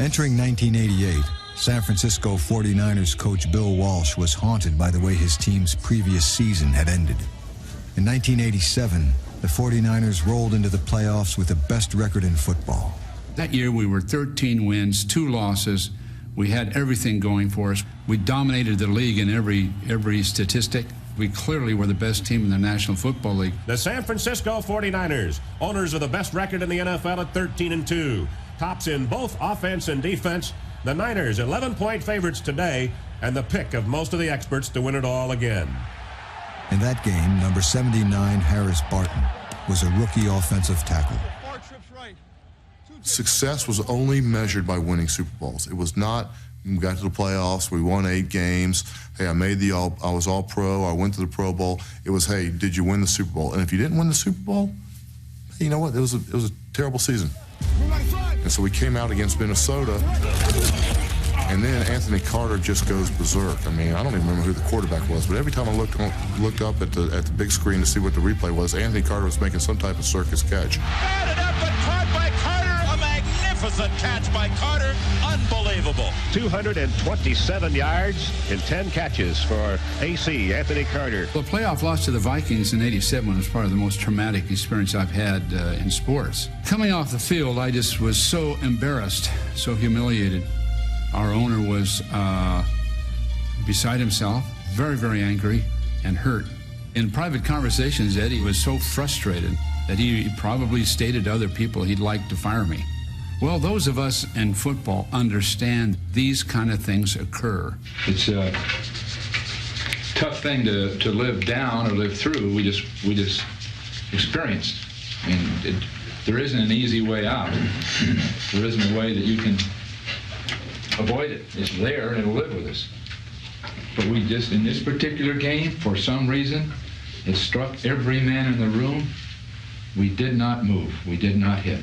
Entering 1988, San Francisco 49ers coach Bill Walsh was haunted by the way his team's previous season had ended. In 1987, the 49ers rolled into the playoffs with the best record in football. That year we were 13 wins, 2 losses. We had everything going for us. We dominated the league in every statistic. We clearly were the best team in the National Football League. The San Francisco 49ers, owners of the best record in the NFL at 13-2. Tops in both offense and defense. The Niners, 11-point favorites today, and the pick of most of the experts to win it all again. In that game, number 79, Harris Barton, was a rookie offensive tackle. Success was only measured by winning Super Bowls. It was not, we got to the playoffs, we won 8 games, hey, I was all pro, I went to the Pro Bowl. It was, hey, did you win the Super Bowl? And if you didn't win the Super Bowl, hey, you know what, it was a terrible season. And so we came out against Minnesota, and then Anthony Carter just goes berserk. I mean, I don't even remember who the quarterback was, but every time I looked up at the big screen to see what the replay was, Anthony Carter was making some type of circus catch. Batted up and caught by Carter. A magnificent catch by Carter. Unbelievable. 227 yards and 10 catches for AC, Anthony Carter. The playoff loss to the Vikings in '87 was probably the most traumatic experience I've had in sports. Coming off the field, I just was so embarrassed, so humiliated. Our owner was beside himself, very, very angry and hurt. In private conversations, Eddie was so frustrated that he probably stated to other people he'd like to fire me. Well, those of us in football understand these kind of things occur. It's a tough thing to live down or live through. We just experienced. I mean, there isn't an easy way out. There isn't a way that you can avoid it. It's there and it'll live with us. But we just, in this particular game, for some reason, it struck every man in the room. We did not move. We did not hit.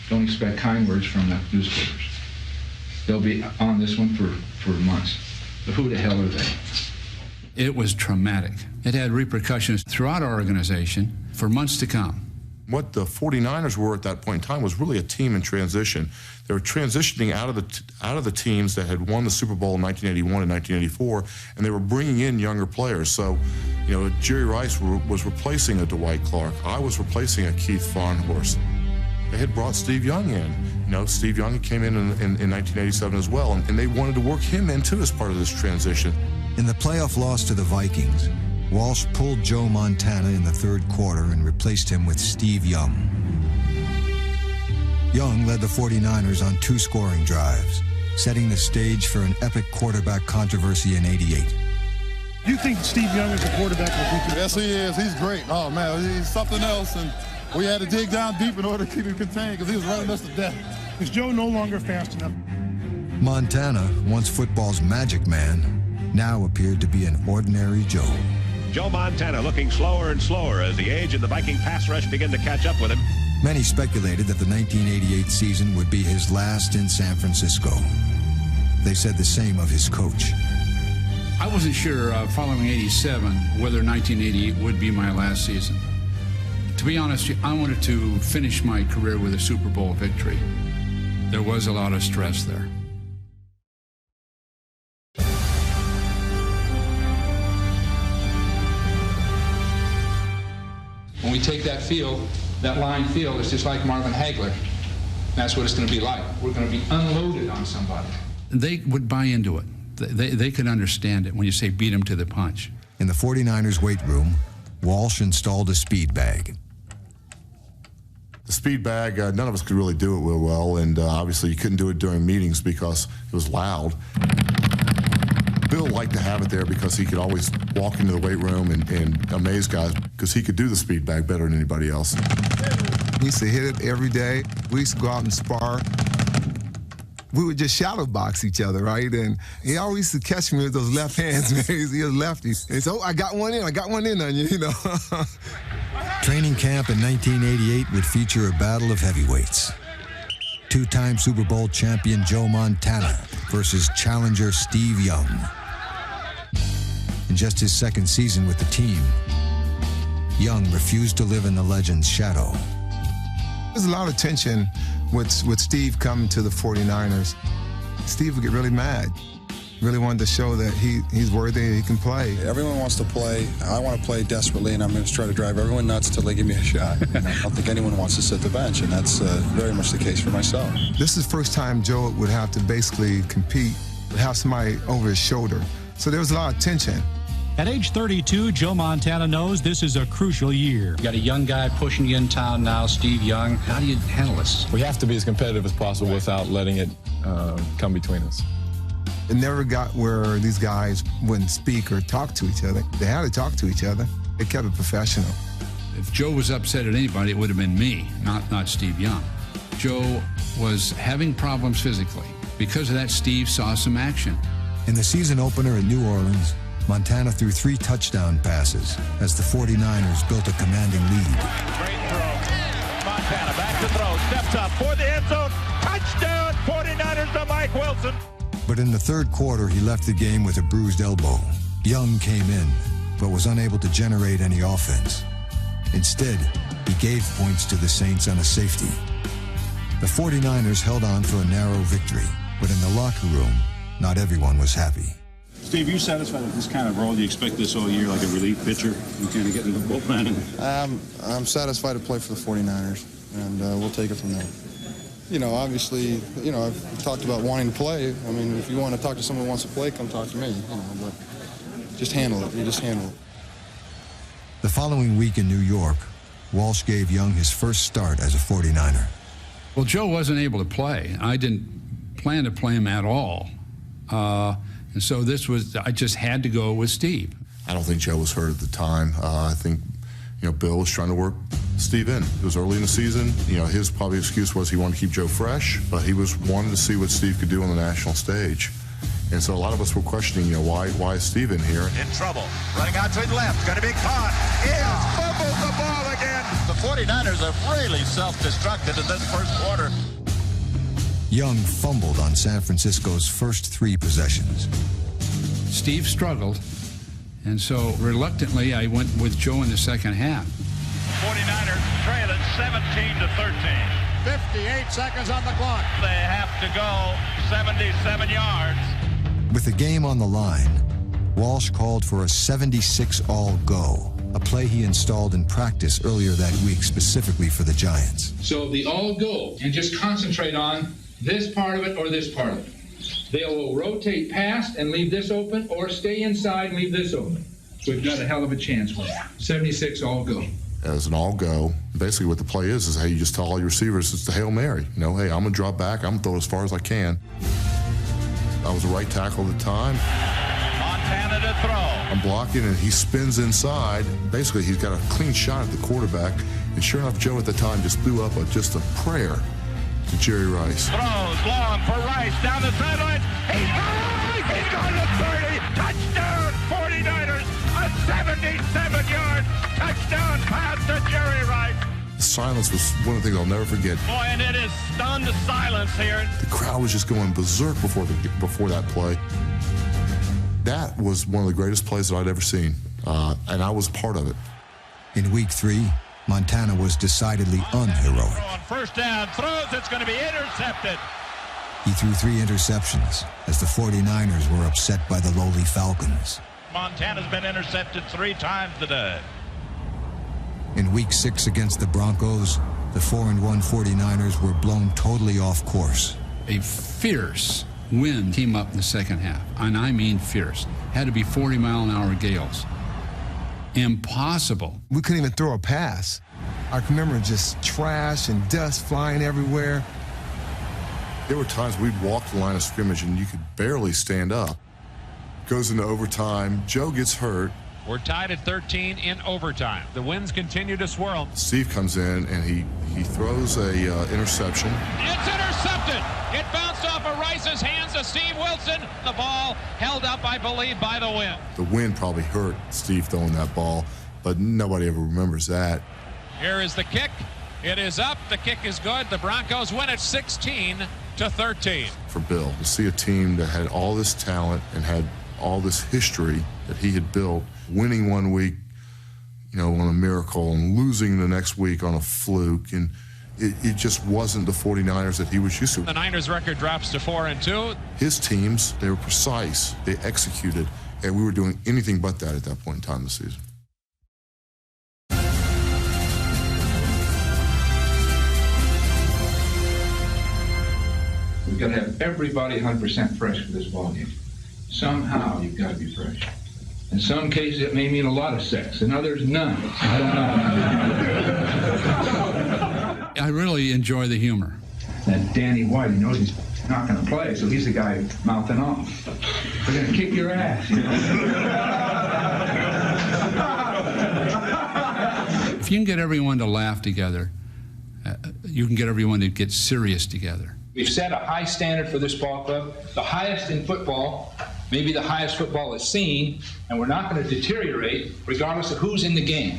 Don't expect kind words from the newspapers. They'll be on this one for months. But who the hell are they? It was traumatic. It had repercussions throughout our organization for months to come. What the 49ers were at that point in time was really a team in transition. They were transitioning out of the teams that had won the Super Bowl in 1981 and 1984, and they were bringing in younger players. So, you know, Jerry Rice was replacing a Dwight Clark. I was replacing a Keith Farnhorst. They had brought Steve Young in. You know, Steve Young came in 1987 as well, and they wanted to work him in too as part of this transition. In the playoff loss to the Vikings, Walsh pulled Joe Montana in the third quarter and replaced him with Steve Young. Young led the 49ers on 2 scoring drives, setting the stage for an epic quarterback controversy in '88. You think Steve Young is a quarterback? Yes, he is. He's great. Oh, man, he's something else, and we had to dig down deep in order to keep him contained because he was running us to death. Is Joe no longer fast enough? Montana, once football's magic man, now appeared to be an ordinary Joe. Joe Montana looking slower and slower as the age and the Viking pass rush begin to catch up with him. Many speculated that the 1988 season would be his last in San Francisco. They said the same of his coach. I wasn't sure following '87 whether 1988 would be my last season. To be honest, I wanted to finish my career with a Super Bowl victory. There was a lot of stress there. When we take that field, that line field, it's just like Marvin Hagler. That's what it's going to be like. We're going to be unloaded on somebody. They would buy into it. They could understand it when you say beat them to the punch. In the 49ers weight room, Walsh installed a speed bag. The speed bag, none of us could really do it real well, and obviously you couldn't do it during meetings because it was loud. Bill liked to have it there because he could always walk into the weight room and amaze guys because he could do the speed bag better than anybody else. We used to hit it every day. We used to go out and spar. We would just shadow box each other, right? And he always used to catch me with those left hands, man. He was lefty. And so, I got one in on you, you know. Training camp in 1988 would feature a battle of heavyweights. 2-time Super Bowl champion Joe Montana versus challenger Steve Young. In just his second season with the team, Young refused to live in the legend's shadow. There's a lot of tension With Steve coming to the 49ers, Steve would get really mad. Really wanted to show that he's worthy and he can play. Everyone wants to play. I want to play desperately, and I'm going to try to drive everyone nuts until they give me a shot. I don't think anyone wants to sit the bench, and that's very much the case for myself. This is the first time Joe would have to basically compete, have somebody over his shoulder. So there was a lot of tension. At age 32, Joe Montana knows this is a crucial year. You got a young guy pushing you in town now, Steve Young. How do you handle this? We have to be as competitive as possible without letting it come between us. It never got where these guys wouldn't speak or talk to each other. They had to talk to each other. They kept it professional. If Joe was upset at anybody, it would have been me, not Steve Young. Joe was having problems physically. Because of that, Steve saw some action. In the season opener in New Orleans, Montana threw 3 touchdown passes as the 49ers built a commanding lead. Great throw. Montana back to throw. Steps up for the end zone. Touchdown 49ers to Mike Wilson. But in the third quarter, he left the game with a bruised elbow. Young came in, but was unable to generate any offense. Instead, he gave points to the Saints on a safety. The 49ers held on for a narrow victory, but in the locker room, not everyone was happy. Steve, you satisfied with this kind of role? Do you expect this all year, like a relief pitcher? You kind of get into the bullpen? I'm satisfied to play for the 49ers, and we'll take it from there. You know, obviously, I've talked about wanting to play. I mean, if you want to talk to someone who wants to play, come talk to me, but just handle it. You just handle it. The following week in New York, Walsh gave Young his first start as a 49er. Well, Joe wasn't able to play. I didn't plan to play him at all. And so I just had to go with Steve. I don't think Joe was hurt at the time. I think, Bill was trying to work Steve in. It was early in the season. His probably excuse was he wanted to keep Joe fresh, but he wanted to see what Steve could do on the national stage. And so a lot of us were questioning, why is Steve in here? In trouble. Running out to his left. Going to be caught. He has fumbled the ball again. The 49ers have really self-destructed in this first quarter. Young fumbled on San Francisco's first 3 possessions. Steve struggled, and so reluctantly I went with Joe in the second half. 49ers trail it 17-13. 58 seconds on the clock. They have to go 77 yards. With the game on the line, Walsh called for a 76 all-go, a play he installed in practice earlier that week specifically for the Giants. So the all-go, and just concentrate on this part of it or this part of it. They will rotate past and leave this open, or stay inside and leave this open. So we've got a hell of a chance with it. 76 all-go. As an all-go, basically what the play is hey, you just tell all your receivers it's the Hail Mary. Hey, I'm going to drop back. I'm going to throw as far as I can. I was a right tackle at the time. Montana to throw. I'm blocking, and he spins inside. Basically, he's got a clean shot at the quarterback. And sure enough, Joe at the time just threw up just a prayer to Jerry Rice. Throws long for Rice down the sideline. He's gone to 30. Touchdown, 49ers. A 77-yard touchdown pass to Jerry Rice. The silence was one of the things I'll never forget. Boy, and it is stunned silence here. The crowd was just going berserk before that play. That was one of the greatest plays that I'd ever seen, and I was part of it. In week 3, Montana was decidedly unheroic. On first down, throws, it's going to be intercepted. He threw 3 interceptions as the 49ers were upset by the lowly Falcons. Montana's been intercepted 3 times today. In week 6 against the Broncos, the 4-1 49ers were blown totally off course. A fierce wind came up in the second half, and I mean fierce. Had to be 40-mile-an-hour gales. Impossible. We couldn't even throw a pass. I can remember just trash and dust flying everywhere. There were times we'd walk the line of scrimmage and you could barely stand up. Goes into overtime. Joe gets hurt. We're tied at 13 in overtime. The winds continue to swirl. Steve comes in and he throws a interception. It's intercepted. It bounced off of Rice's hands to Steve Wilson. The ball held up, I believe, by the wind. The wind probably hurt Steve throwing that ball, but nobody ever remembers that. Here is the kick. It is up. The kick is good. The Broncos win it 16-13. For Bill, to see a team that had all this talent and had all this history that he had built, winning one week, on a miracle, and losing the next week on a fluke, and It just wasn't the 49ers that he was used to. The Niners record drops to 4-2. His teams, they were precise, they executed, and we were doing anything but that at that point in time this season. We've got to have everybody 100% fresh for this ball game. Somehow you've got to be fresh. In some cases it may mean a lot of sex, in others none. I don't know. I really enjoy the humor. That Danny White, he knows he's not going to play, so he's the guy mouthing off. We're going to kick your ass. If you can get everyone to laugh together, you can get everyone to get serious together. We've set a high standard for this ball club, the highest in football, maybe the highest football is seen, and we're not going to deteriorate regardless of who's in the game.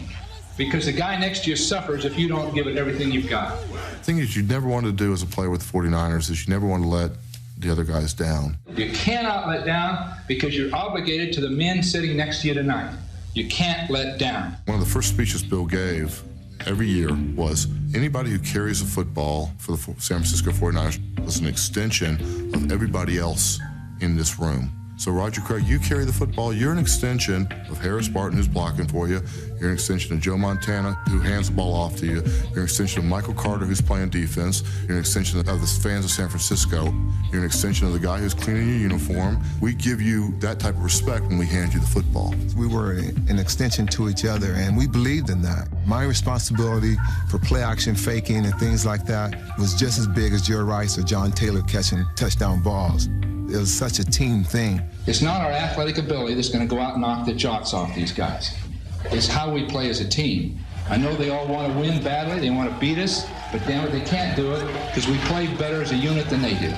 Because the guy next to you suffers if you don't give it everything you've got. The thing is, you never want to do as a player with the 49ers is you never want to let the other guys down. You cannot let down because you're obligated to the men sitting next to you tonight. You can't let down. One of the first speeches Bill gave every year was, anybody who carries a football for the San Francisco 49ers was an extension of everybody else in this room. So Roger Craig, you carry the football, you're an extension of Harris Barton, who's blocking for you. You're an extension of Joe Montana, who hands the ball off to you. You're an extension of Michael Carter, who's playing defense. You're an extension of the fans of San Francisco. You're an extension of the guy who's cleaning your uniform. We give you that type of respect when we hand you the football. We were an extension to each other, and we believed in that. My responsibility for play action faking and things like that was just as big as Jerry Rice or John Taylor catching touchdown balls. It was such a team thing. It's not our athletic ability that's going to go out and knock the jocks off these guys. It's how we play as a team. I know they all want to win badly, they want to beat us, but damn it, they can't do it because we play better as a unit than they do.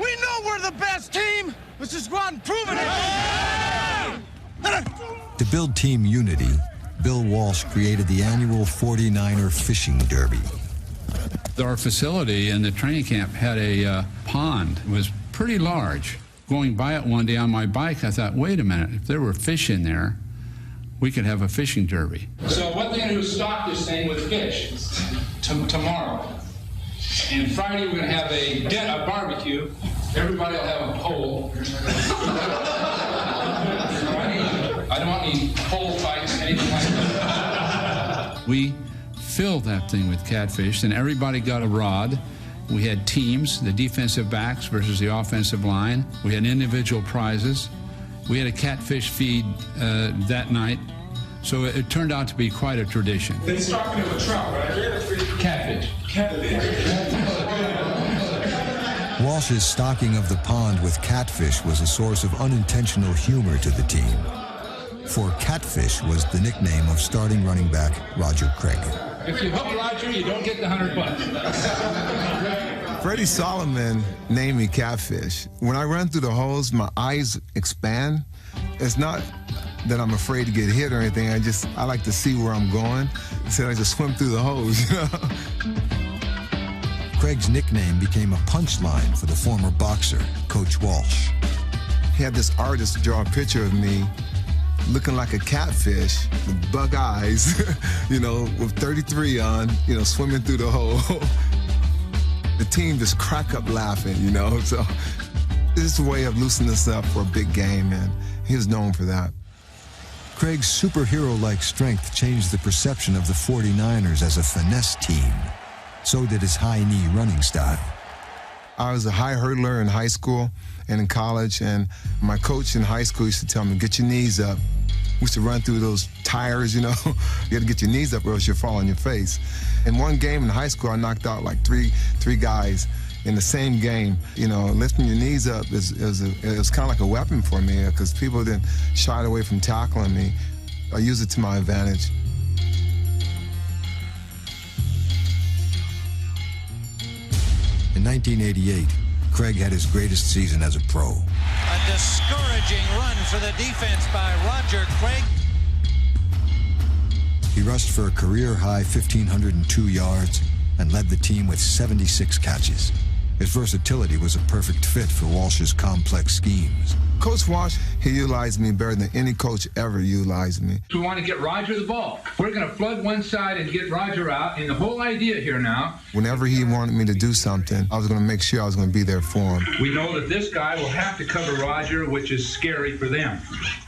We know we're the best team. Let's just go out and prove it. To build team unity, Bill Walsh created the annual 49er Fishing Derby. Our facility in the training camp had a pond. It was pretty large. Going by it one day on my bike, I thought, wait a minute, if there were fish in there, we could have a fishing derby. So what they're going to do is stock this thing with fish tomorrow. And Friday we're going to have a barbecue. Everybody will have a pole. I don't want any pole fights, anything like that. We filled that thing with catfish, and everybody got a rod. We had teams, the defensive backs versus the offensive line. We had individual prizes. We had a catfish feed that night. So it turned out to be quite a tradition. They stocking it with trout, right? Catfish. Walsh's stocking of the pond with catfish was a source of unintentional humor to the team. For catfish was the nickname of starting running back Roger Craig. If you hook Roger, you don't get the $100. Freddie Solomon named me Catfish. When I run through the holes, my eyes expand. It's not that I'm afraid to get hit or anything. I like to see where I'm going. So I just swim through the holes, you know? Craig's nickname became a punchline for the former boxer, Coach Walsh. He had this artist draw a picture of me looking like a catfish with bug eyes, you know, with 33 on, you know, swimming through the hole. The team just crack up laughing, you know, so this is a way of loosening us up for a big game, and he was known for that. Craig's superhero-like strength changed the perception of the 49ers as a finesse team. So did his high-knee running style. I was a high hurdler in high school and in college, and my coach in high school used to tell me, get your knees up. We used to run through those tires, you know. You got to get your knees up or else you'll fall on your face. In one game in high school, I knocked out like three guys in the same game. You know, lifting your knees up is kind of like a weapon for me because people then shied away from tackling me. I use it to my advantage. In 1988, Craig had his greatest season as a pro. A discouraging run for the defense by Roger Craig. He rushed for a career-high 1,502 yards and led the team with 76 catches. His versatility was a perfect fit for Walsh's complex schemes. Coach Walsh, he utilized me better than any coach ever utilized me. We want to get Roger the ball. We're going to flood one side and get Roger out, and the whole idea here now... Whenever he wanted me to do something, I was going to make sure I was going to be there for him. We know that this guy will have to cover Roger, which is scary for them.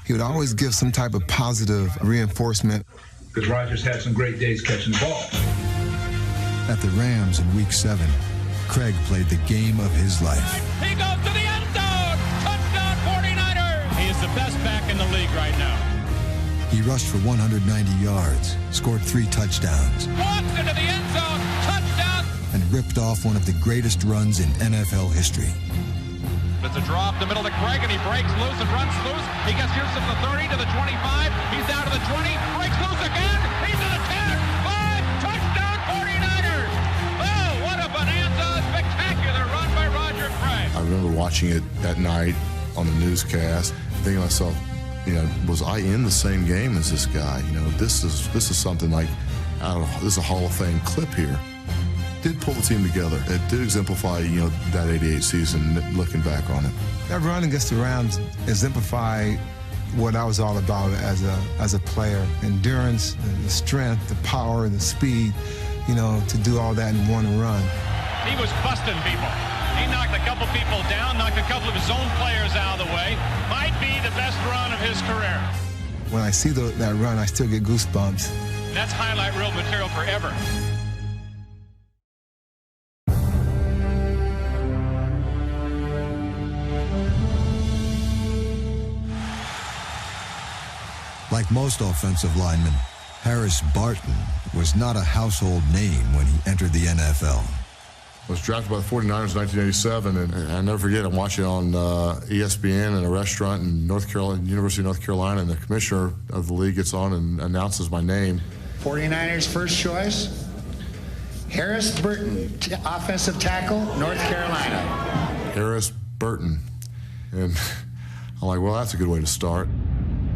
He would always give some type of positive reinforcement. Because Roger's had some great days catching the ball. At the Rams in Week 7, Craig played the game of his life. He goes to the end zone! Touchdown 49ers! He is the best back in the league right now. He rushed for 190 yards, scored 3 touchdowns, Walks into the end zone! Touchdown! and ripped off one of the greatest runs in NFL history. It's a draw up the middle to Craig, and he breaks loose and runs loose. He gets here from the 30 to the 25. He's down to the 20. Breaks loose again. He's to the 10. 5. Touchdown 49ers. Oh, what a bonanza. Spectacular run by Roger Craig. I remember watching it that night on the newscast, thinking to myself, was I in the same game as this guy? This is something like, I don't know, this is a Hall of Fame clip here. Did pull the team together. It did exemplify, that '88 season, looking back on it. That run against the Rams exemplified what I was all about as a player. Endurance, the strength, the power, the speed, to do all that in one run. He was busting people. He knocked a couple people down, knocked a couple of his own players out of the way. Might be the best run of his career. When I see that run, I still get goosebumps. That's highlight reel material forever. Like most offensive linemen, Harris Barton was not a household name when he entered the NFL. I was drafted by the 49ers in 1987, and I'll never forget, I'm watching on ESPN in a restaurant in University of North Carolina, and the commissioner of the league gets on and announces my name. 49ers first choice, Harris Burton, offensive tackle, North Carolina. Harris Burton. And I'm like, well, that's a good way to start.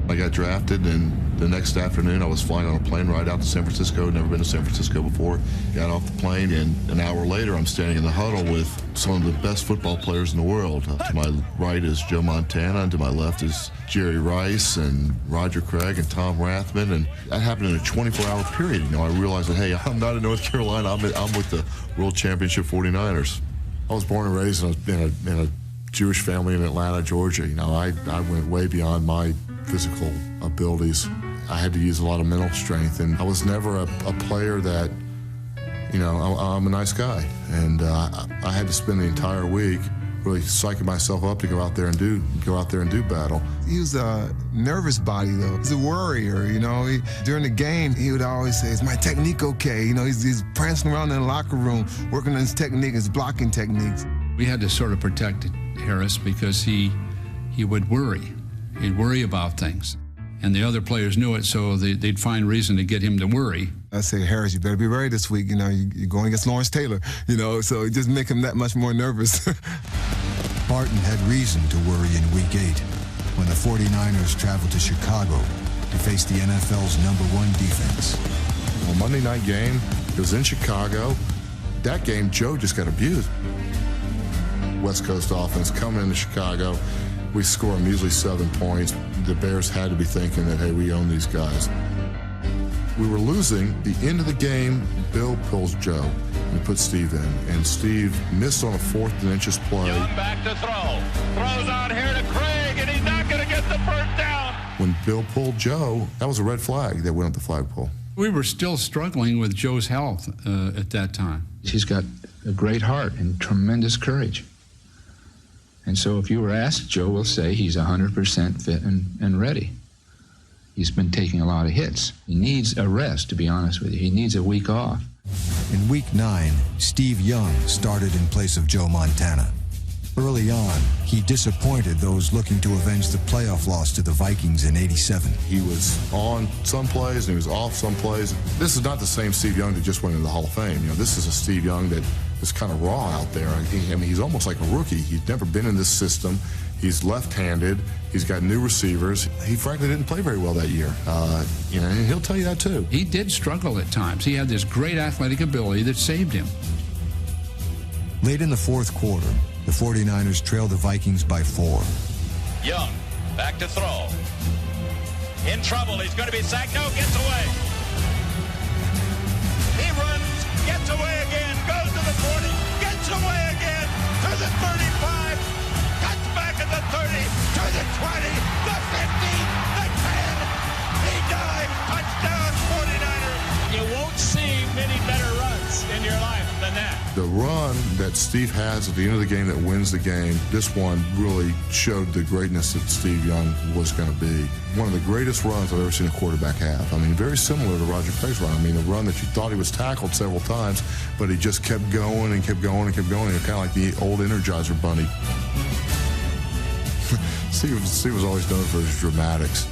I got drafted, and the next afternoon I was flying on a plane right out to San Francisco. Never been to San Francisco before. Got off the plane, and an hour later I'm standing in the huddle with some of the best football players in the world. To my right is Joe Montana, and to my left is Jerry Rice and Roger Craig and Tom Rathman, and that happened in a 24-hour period. I realized that, hey, I'm not in North Carolina. I'm with the World Championship 49ers. I was born and raised in a Jewish family in Atlanta, Georgia. I went way beyond my physical abilities. I had to use a lot of mental strength, and I was never a player that, I'm a nice guy, and I had to spend the entire week really psyching myself up to go out there and do battle. He was a nervous body, though. He's a worrier, during the game, he would always say, "Is my technique okay?" He's prancing around in the locker room, working on his technique, his blocking techniques. We had to sort of protect Harris because he would worry. He'd worry about things. And the other players knew it, so they'd find reason to get him to worry. I say, Harris, you better be ready this week. You're going against Lawrence Taylor, so it just make him that much more nervous. Barton had reason to worry in Week 8 when the 49ers traveled to Chicago to face the NFL's #1 defense. Well, Monday night game, it was in Chicago. That game, Joe just got abused. West Coast offense coming into Chicago. We score a measly 7 points. The Bears had to be thinking that, hey, we own these guys. We were losing. The end of the game, Bill pulls Joe and puts Steve in. And Steve missed on a 4th and inches play. Young back to throw. Throws out here to Craig, and he's not going to get the first down. When Bill pulled Joe, that was a red flag that went up the flagpole. We were still struggling with Joe's health at that time. He's got a great heart and tremendous courage. And so if you were asked, Joe will say he's 100% fit and ready. He's been taking a lot of hits. He needs a rest, to be honest with you. He needs a week off. In Week 9, Steve Young started in place of Joe Montana. Early on, he disappointed those looking to avenge the playoff loss to the Vikings in ¡87. He was on some plays and he was off some plays. This is not the same Steve Young that just went into the Hall of Fame. This is a Steve Young that is kind of raw out there. He's almost like a rookie. He's never been in this system. He's left-handed. He's got new receivers. He frankly didn't play very well that year. And he'll tell you that too. He did struggle at times. He had this great athletic ability that saved him. Late in the fourth quarter, the 49ers trailed the Vikings by 4. Young, back to throw. In trouble, he's going to be sacked. No, gets away. He runs, gets away again, goes to the 40, gets away again, to the 35, cuts back at the 30, to the 20, the 15, the 10. He dives, touchdown 49ers. You won't see many better runs in your life than that. The run that Steve has at the end of the game that wins the game, this one really showed the greatness that Steve Young was going to be. One of the greatest runs I've ever seen a quarterback have. I mean, very similar to Roger Craig's run. I mean, a run that you thought he was tackled several times, but he just kept going and kept going and kept going. Kind of like the old Energizer Bunny. Steve was always known for his dramatics.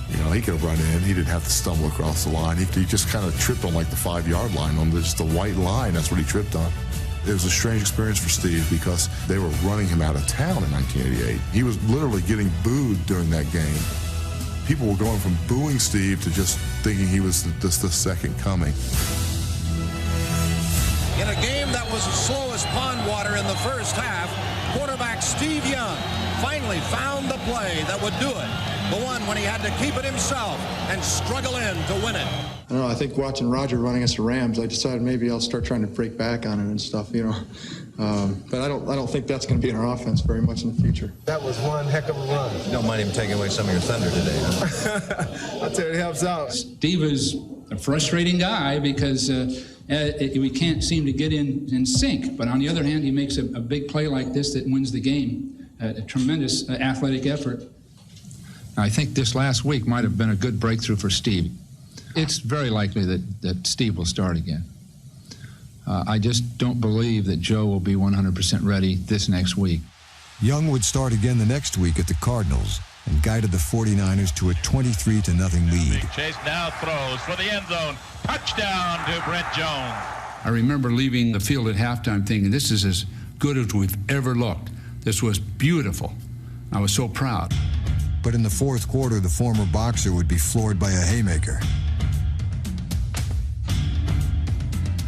You know, he could have run in. He didn't have to stumble across the line. He just kind of tripped on like the 5-yard line, on just the white line. That's what he tripped on. It was a strange experience for Steve because they were running him out of town in 1988. He was literally getting booed during that game. People were going from booing Steve to just thinking he was the second coming. In a game that was as slow as pond water in the first half, quarterback Steve Young finally found the play that would do it. The one when he had to keep it himself and struggle in to win it. I don't know, I think watching Roger run against the Rams, I decided maybe I'll start trying to break back on it and stuff, you know. But I don't think that's going to be in our offense very much in the future. That was one heck of a run. You don't mind him taking away some of your thunder today, huh? I'll tell you, it helps out. Steve is a frustrating guy because we can't seem to get in sync. But on the other hand, he makes a big play like this that wins the game. A tremendous athletic effort. I think this last week might have been a good breakthrough for Steve. It's very likely that Steve will start again. I just don't believe that Joe will be 100% ready this next week. Young would start again the next week at the Cardinals and guided the 49ers to a 23-0 lead. Chase now throws for the end zone. Touchdown to Brent Jones. I remember leaving the field at halftime thinking, this is as good as we've ever looked. This was beautiful. I was so proud. But in the fourth quarter, the former boxer would be floored by a haymaker.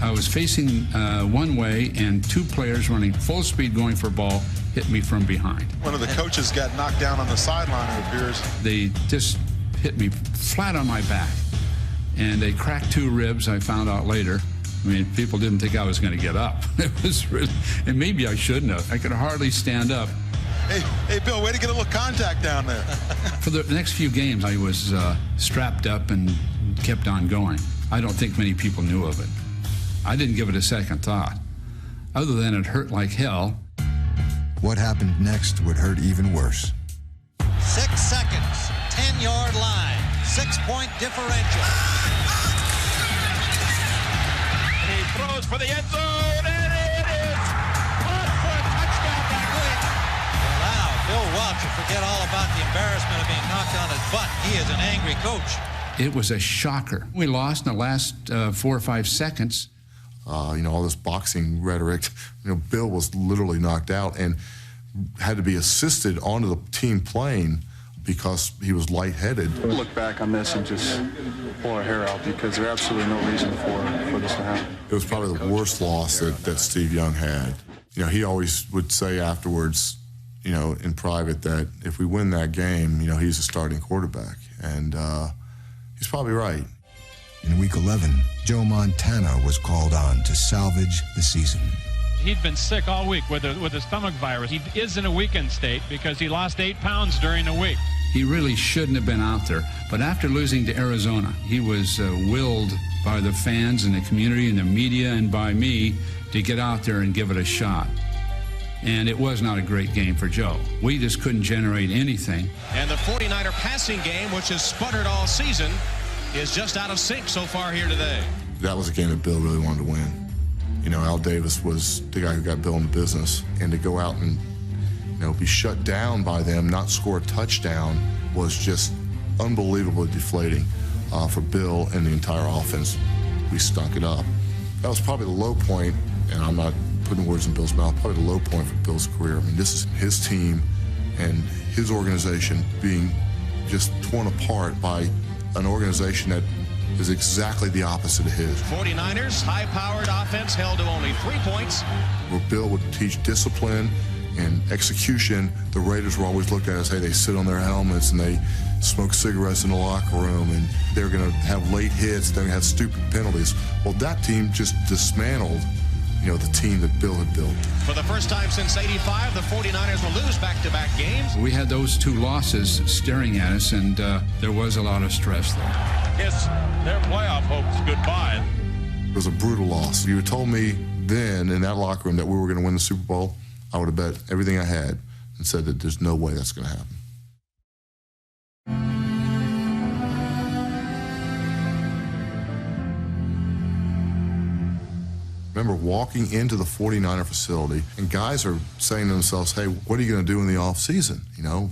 I was facing one way, and 2 players running full speed going for a ball hit me from behind. One of the coaches got knocked down on the sideline, it appears. They just hit me flat on my back, and they cracked 2 ribs, I found out later. I mean, people didn't think I was going to get up. It was really, and maybe I shouldn't have. I could hardly stand up. Hey, Bill, way to get a little contact down there. For the next few games, I was strapped up and kept on going. I don't think many people knew of it. I didn't give it a second thought. Other than it hurt like hell. What happened next would hurt even worse. 6 seconds, 10-yard line, 6-point differential. He throws for the end zone, and it is caught for a touchdown by Williams. Well, now, Bill Welch will forget all about the embarrassment of being knocked on his butt. He is an angry coach. It was a shocker. We lost in the last 4 or 5 seconds. You know, all this boxing rhetoric. You know, Bill was literally knocked out and had to be assisted onto the team plane because he was lightheaded. We'll look back on this and just pull our hair out because there's absolutely no reason for this to happen. It was probably the worst loss that Steve Young had. You know, he always would say afterwards, you know, in private that if we win that game, you know, he's a starting quarterback. And he's probably right. In Week 11, Joe Montana was called on to salvage the season. He'd been sick all week with a stomach virus. He is in a weakened state because he lost 8 pounds during the week. He really shouldn't have been out there. But after losing to Arizona, he was willed by the fans and the community and the media and by me to get out there and give it a shot. And it was not a great game for Joe. We just couldn't generate anything. And the 49er passing game, which has sputtered all season, is just out of sync so far here today. That was a game that Bill really wanted to win. You know, Al Davis was the guy who got Bill in the business. And to go out and, you know, be shut down by them, not score a touchdown, was just unbelievably deflating for Bill and the entire offense. We stunk it up. That was probably the low point, and I'm not putting words in Bill's mouth, probably the low point for Bill's career. I mean, this is his team and his organization being just torn apart by an organization that is exactly the opposite of his. 49ers, high-powered offense held to only 3 points. Where Bill would teach discipline and execution, the Raiders were always looked at as, hey, they sit on their helmets and they smoke cigarettes in the locker room and they're going to have late hits, they're going to have stupid penalties. Well, that team just dismantled, the team that Bill had built. For the first time since '85, the 49ers will lose back-to-back games. We had those two losses staring at us, and there was a lot of stress there. Kiss their playoff hopes goodbye. It was a brutal loss. If you had told me then in that locker room that we were going to win the Super Bowl, I would have bet everything I had and said that there's no way that's going to happen. Remember walking into the 49er facility, and guys are saying to themselves, hey, what are you going to do in the offseason?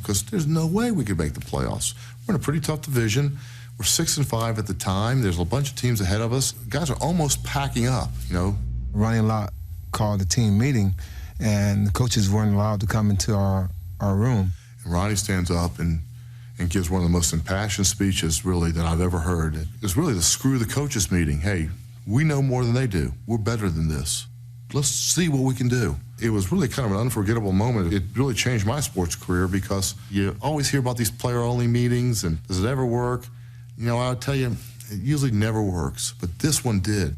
Because there's no way we could make the playoffs. We're in a pretty tough division. We're 6-5 at the time. There's a bunch of teams ahead of us. Guys are almost packing up, Ronnie Lott called a team meeting, and the coaches weren't allowed to come into our room. And Ronnie stands up and gives one of the most impassioned speeches, really, that I've ever heard. It was really the screw the coaches meeting. Hey, we know more than they do. We're better than this. Let's see what we can do. It was really kind of an unforgettable moment. It really changed my sports career because you always hear about these player-only meetings and does it ever work? I'll tell you, it usually never works, but this one did.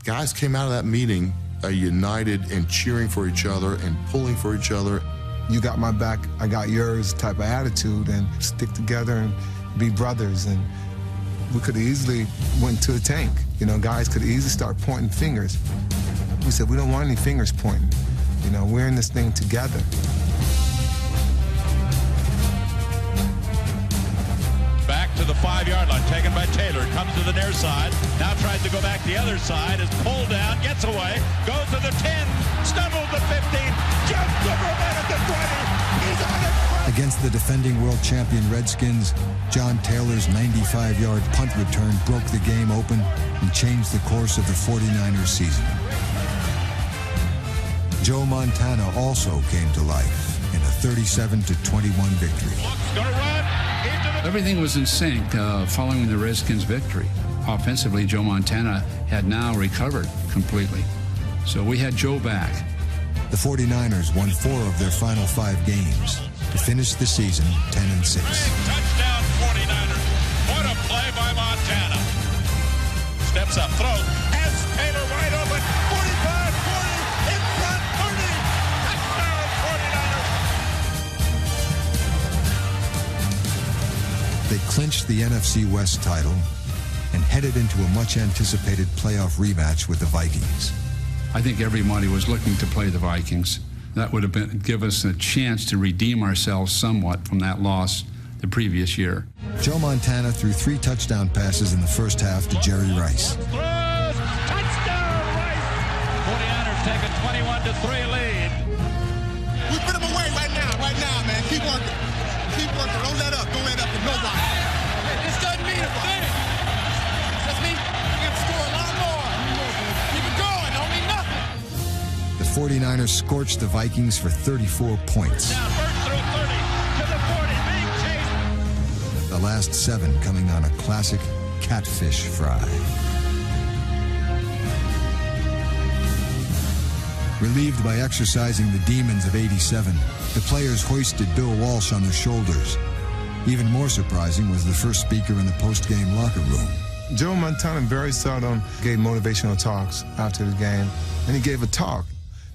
Guys came out of that meeting united and cheering for each other and pulling for each other. You got my back, I got yours type of attitude, and stick together and be brothers. And we could have easily went to a tank. Guys could easily start pointing fingers. We said, we don't want any fingers pointing. We're in this thing together. Back to the 5-yard line, taken by Taylor, comes to the near side, now tries to go back the other side, is pulled down, gets away, goes to the 10, stumbles the 15, jumps over a man at the 20, he's on it! Against the defending world champion Redskins, John Taylor's 95-yard punt return broke the game open and changed the course of the 49ers season. Joe Montana also came to life in a 37-21 victory. Everything was in sync following the Redskins' victory. Offensively, Joe Montana had now recovered completely. So we had Joe back. The 49ers won 4 of their final 5 games to finish the season 10-6. Touchdown 49ers. What a play by Montana. Steps up, throws, has Taylor wide open. 45, 40, in front, 30. Touchdown 49ers. They clinched the NFC West title and headed into a much-anticipated playoff rematch with the Vikings. I think everybody was looking to play the Vikings. That would have give us a chance to redeem ourselves somewhat from that loss the previous year. Joe Montana threw 3 touchdown passes in the first half to Jerry Rice. Throws, touchdown Rice. 49ers take a 21-3 lead. We put them away right now, man. Keep working. Don't let up to nobody. This doesn't mean a thing. This just means we have to score a lot more. Keep it going. Don't mean nothing. The 49ers scorched the Vikings for 34 points. Now first through 30 to the 40, being chased. The last 7 coming on a classic catfish fry. Relieved by exercising the demons of '87, the players hoisted Bill Walsh on their shoulders. Even more surprising was the first speaker in the post-game locker room. Joe Montana very seldom gave motivational talks after the game, and he gave a talk.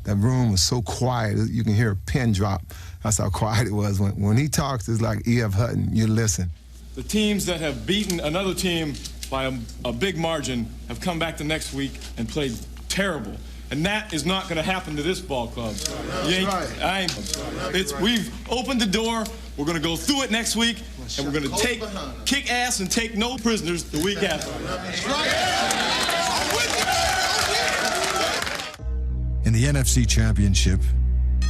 That room was so quiet, you can hear a pin drop. That's how quiet it was. When he talks, it's like E.F. Hutton. You listen. The teams that have beaten another team by a big margin have come back the next week and played terrible. And that is not going to happen to this ball club. We've opened the door. We're going to go through it next week, and we're going to kick ass and take no prisoners the week after. In the NFC Championship,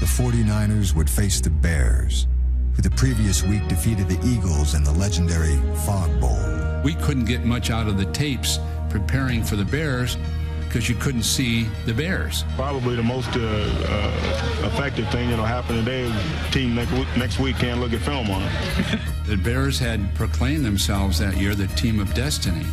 the 49ers would face the Bears, who the previous week defeated the Eagles in the legendary Fog Bowl. We couldn't get much out of the tapes preparing for the Bears because you couldn't see the Bears. Probably the most effective thing that'll happen today is the team next week can't look at film on it. The Bears had proclaimed themselves that year the team of destiny.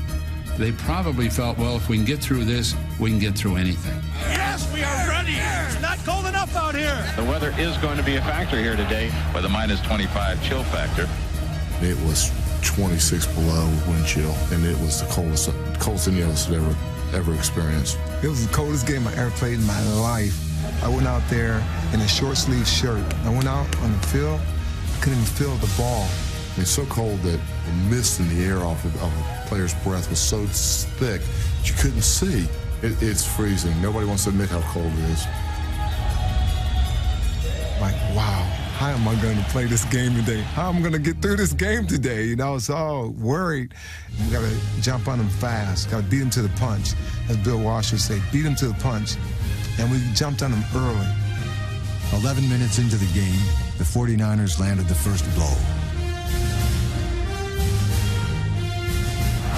They probably felt, well, if we can get through this, we can get through anything. Yes, we are ready. It's not cold enough out here. The weather is going to be a factor here today with a minus 25 chill factor. It was 26 below wind chill, and it was the coldest any of us had ever experienced. It was the coldest game I ever played in my life. I went out there in a short sleeve shirt. I went out on the field, I couldn't even feel the ball. It's so cold that the mist in the air off of a player's breath was so thick that you couldn't see. It's freezing. Nobody wants to admit how cold it is. Like, wow, how am I going to play this game today? How am I going to get through this game today? You know, I was all worried. We got to jump on them fast. Got to beat them to the punch. As Bill Walsh would say, beat them to the punch. And we jumped on them early. 11 minutes into the game, the 49ers landed the first blow.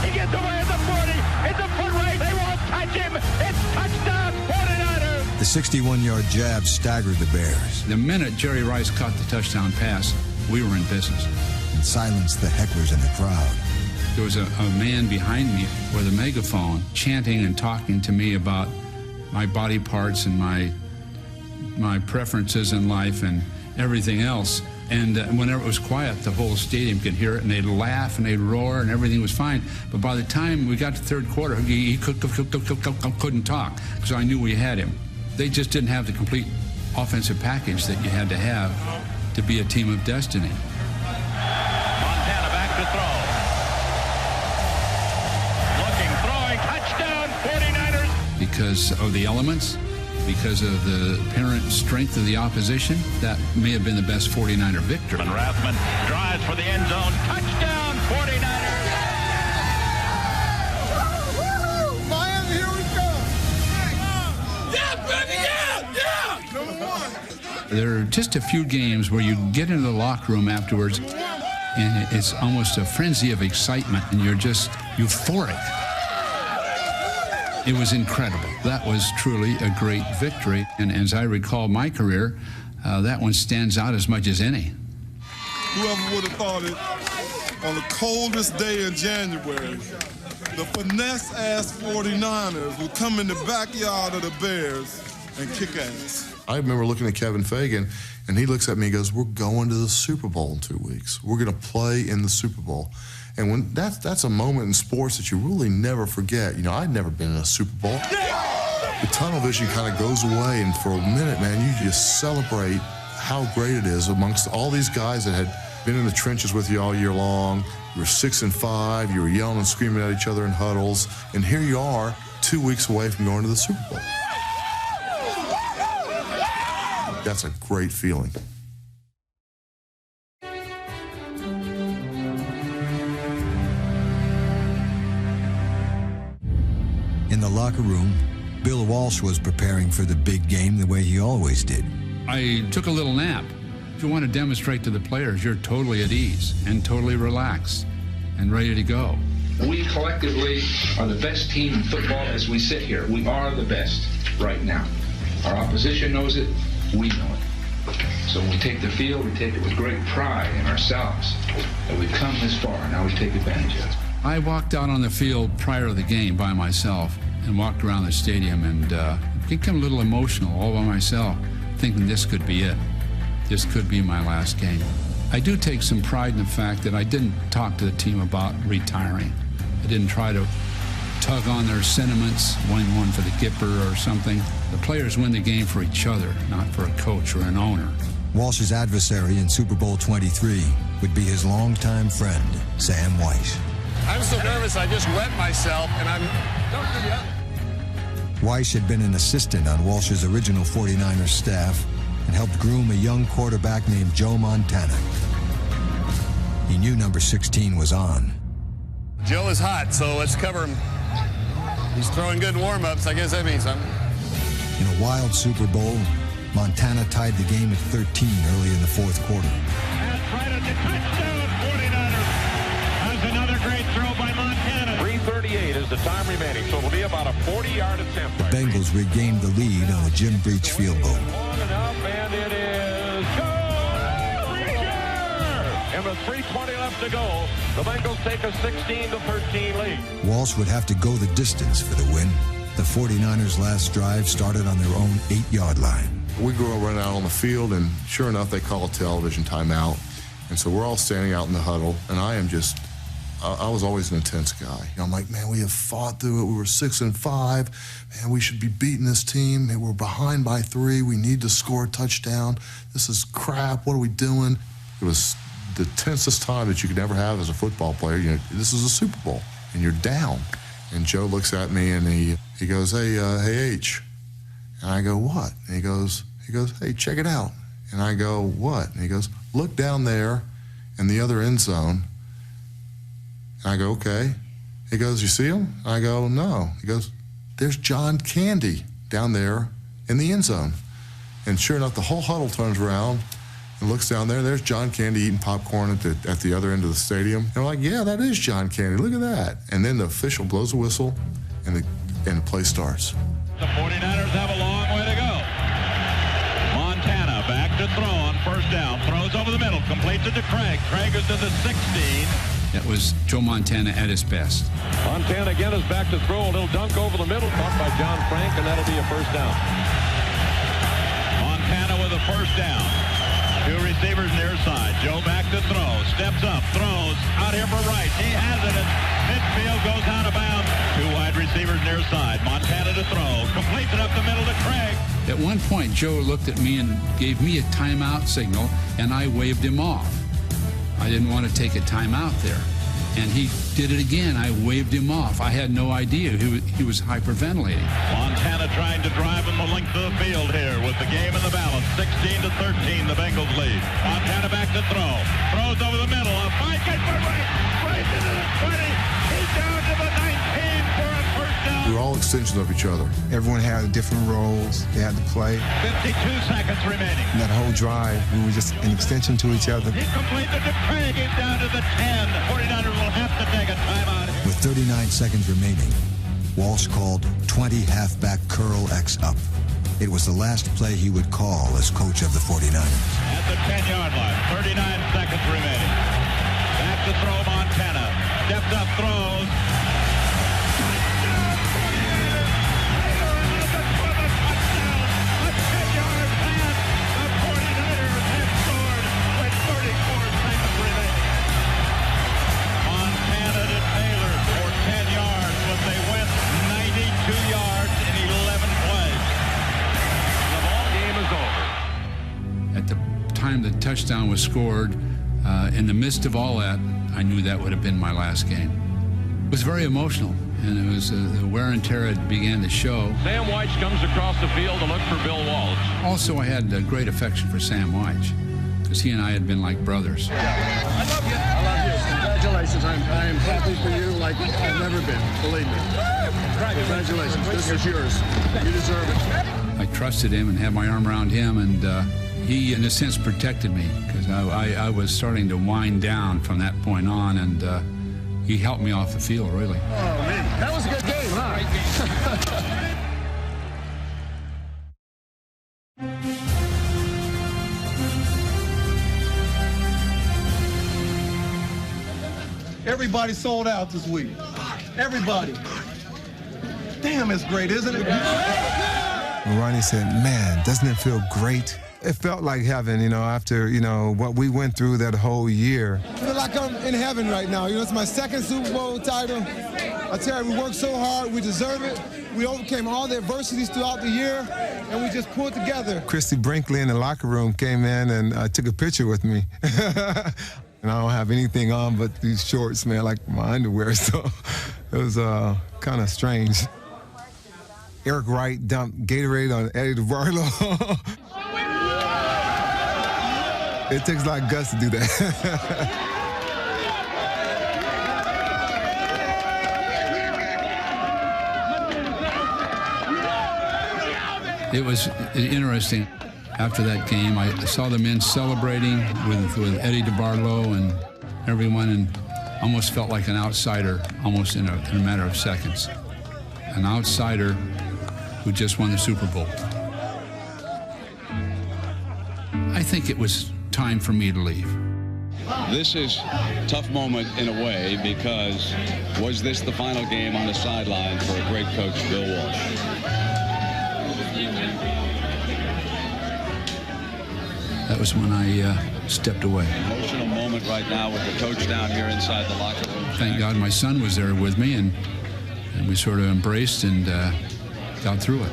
He gets away at the 40. It's a foot race. They won't touch him. It's touchdown 49ers. The 61-yard jab staggered the Bears. The minute Jerry Rice caught the touchdown pass, we were in business. And silenced the hecklers in the crowd. There was a man behind me with a megaphone chanting and talking to me about my body parts and my preferences in life and everything else. And whenever it was quiet, the whole stadium could hear it, and they'd laugh and they'd roar, and everything was fine. But by the time we got to third quarter, he couldn't talk, because I knew we had him. They just didn't have the complete offensive package that you had to have to be a team of destiny. Montana back to throw. Looking, throwing, touchdown 49ers. Because of the elements, because of the apparent strength of the opposition, that may have been the best 49er victory. And Rathman drives for the end zone. Touchdown 49ers. Miami, here we go. Yeah, baby, yeah. Number one. There are just a few games where you get into the locker room afterwards and it's almost a frenzy of excitement and you're just euphoric. It was incredible. That was truly a great victory. And as I recall my career, that one stands out as much as any. Whoever would have thought it, on the coldest day in January, the finesse-ass 49ers would come in the backyard of the Bears and kick ass. I remember looking at Kevin Fagan, and he looks at me and goes, "We're going to the Super Bowl in 2 weeks. We're going to play in the Super Bowl." And when that's a moment in sports that you really never forget. You know, I'd never been in a Super Bowl. The tunnel vision kind of goes away, and for a minute, man, you just celebrate how great it is amongst all these guys that had been in the trenches with you all year long. You were 6 and 5, you were yelling and screaming at each other in huddles, and here you are 2 weeks away from going to the Super Bowl. That's a great feeling. In the locker room, Bill Walsh was preparing for the big game the way he always did. I took a little nap. If you want to demonstrate to the players you're totally at ease and totally relaxed and ready to go. We collectively are the best team in football as we sit here. We are the best right now. Our opposition knows it. We know it. So when we take the field, we take it with great pride in ourselves that we've come this far, and now we take advantage of it. I walked out on the field prior to the game by myself and walked around the stadium and became a little emotional all by myself, thinking this could be it. This could be my last game. I do take some pride in the fact that I didn't talk to the team about retiring. I didn't try to tug on their sentiments, winning one for the Gipper or something. The players win the game for each other, not for a coach or an owner. Walsh's adversary in Super Bowl 23 would be his longtime friend, Sam Weiss. I'm so nervous I just wet myself, and don't do that. Weiss had been an assistant on Walsh's original 49ers staff and helped groom a young quarterback named Joe Montana. He knew number 16 was on. Joe is hot, so let's cover him. He's throwing good warm-ups. I guess that means something. In a wild Super Bowl, Montana tied the game at 13 early in the fourth quarter. That's right at the touchdown 49ers. That's another great throw by Montana. 3:38 is the time remaining, so it'll be about a 40-yard attempt. The Bengals regained the lead on a Jim Breach field goal. Long enough, and it is good. and with 3:20 left to go, the Bengals take a 16-13 lead. Walsh would have to go the distance for the win. The 49ers' last drive started on their own 8-yard line. We go running out on the field, and sure enough, they call a television timeout. And so we're all standing out in the huddle, and I was always an intense guy. I'm like, man, we have fought through it. We were 6-5. Man, we should be beating this team. We're behind by 3. We need to score a touchdown. This is crap. What are we doing? It was the tensest time that you could ever have as a football player. You know, this is a Super Bowl, and you're down. And Joe looks at me, and he goes, hey, H. And I go, what? And he goes, hey, check it out. And I go, what? And he goes, look down there in the other end zone. And I go, okay. He goes, you see him? I go, no. He goes, there's John Candy down there in the end zone. And sure enough, the whole huddle turns around and looks down there. There's John Candy eating popcorn at the other end of the stadium. And we're like, yeah, that is John Candy. Look at that. And then the official blows a whistle, and the play starts. The 49ers have a long way to go. Montana back to throw on first down. Throws over the middle. Completes it to Craig. Craig is to the 16. That was Joe Montana at his best. Montana again is back to throw. A little dunk over the middle, caught by John Frank, and that'll be a first down. Montana with a first down. 2 receivers near side. Joe back to throw. Steps up. Throws. Out here for right. He has it. Midfield goes out of bounds. 2 wide receivers near side. Montana to throw. Completes it up the middle to Craig. At one point, Joe looked at me and gave me a timeout signal, and I waved him off. I didn't want to take a timeout there. And he did it again. I waved him off. I had no idea he was hyperventilating. Montana trying to drive in the length of the field here with the game in the balance. 16-13, the Bengals lead. Montana back to throw. Throws over the middle. A 5-gate for right into the 20. He's down to the 19 for a first down. We were all extensions of each other. Everyone had different roles they had to play. 52 seconds remaining. And that whole drive, we were just an extension to each other. He completed to Craig. He's down to the 10. 49ers will have to take a timeout. With 39 seconds remaining, Walsh called 20 halfback curl X up. It was the last play he would call as coach of the 49ers. At the 10-yard line, 39 seconds remaining. Back to throw Montana. Steps up, throws. Time the touchdown was scored, in the midst of all that, I knew that would have been my last game. It was very emotional, and it was the wear and tear began to show. Sam Weich comes across the field to look for Bill Walsh. Also, I had a great affection for Sam Weich, because he and I had been like brothers. I love you. I love you. Congratulations. I am happy for you like I've never been, believe me. Congratulations. This is yours. You deserve it. I trusted him and had my arm around him, and he, in a sense, protected me, because I was starting to wind down from that point on, and he helped me off the field, really. Oh, man. That was a good game, huh? Everybody sold out this week. Everybody. Damn, it's great, isn't it? And Ronnie said, man, doesn't it feel great? It felt like heaven, after, what we went through that whole year. I feel like I'm in heaven right now. It's my second Super Bowl title. I tell you, we worked so hard. We deserve it. We overcame all the adversities throughout the year, and we just pulled together. Christy Brinkley in the locker room came in and took a picture with me. And I don't have anything on but these shorts, man, like my underwear, so it was kind of strange. Eric Wright dumped Gatorade on Eddie DeBarlo. It takes a lot of guts to do that. It was interesting. After that game, I saw the men celebrating with Eddie DeBarlo and everyone, and almost felt like an outsider, almost in a matter of seconds. An outsider who just won the Super Bowl. I think it was time for me to leave. This is a tough moment in a way, because was this the final game on the sideline for a great coach, Bill Walsh? That was when I stepped away. Emotional moment right now with the coach down here inside the locker room. Thank God my son was there with me, and we sort of embraced and got through it.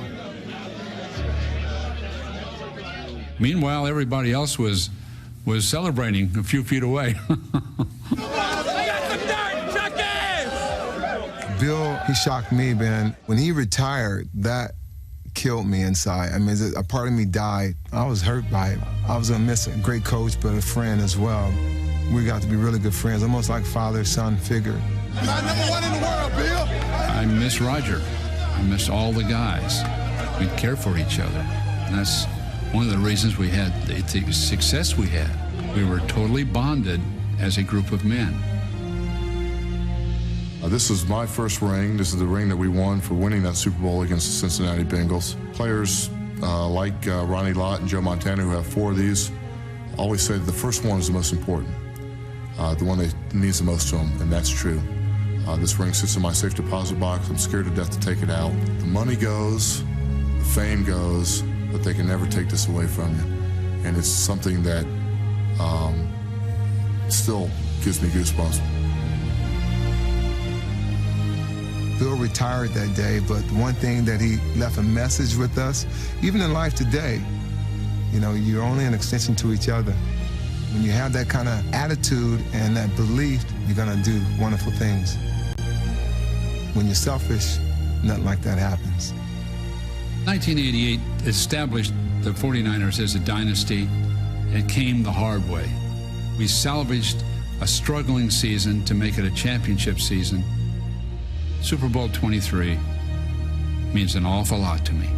Meanwhile, everybody else was celebrating a few feet away. Bill, he shocked me, man. When he retired, that killed me inside. I mean, a part of me died. I was hurt by it. I was gonna miss a great coach, but a friend as well. We got to be really good friends, almost like father-son figure. Not number one in the world, Bill. I miss Roger. I miss all the guys. We care for each other. And that's one of the reasons we had the success we had. We were totally bonded as a group of men. This is my first ring. This is the ring that we won for winning that Super Bowl against the Cincinnati Bengals. Players like Ronnie Lott and Joe Montana, who have 4 of these, always say that the first one is the most important, the one that means the most to them, and that's true. This ring sits in my safe deposit box. I'm scared to death to take it out. The money goes, the fame goes, but they can never take this away from you. And it's something that still gives me goosebumps. Bill retired that day, but one thing that he left a message with us, even in life today, you know, you're only an extension to each other. When you have that kind of attitude and that belief, you're gonna do wonderful things. When you're selfish, nothing like that happens. 1988 established the 49ers as a dynasty. It came the hard way. We salvaged a struggling season to make it a championship season. Super Bowl 23 means an awful lot to me.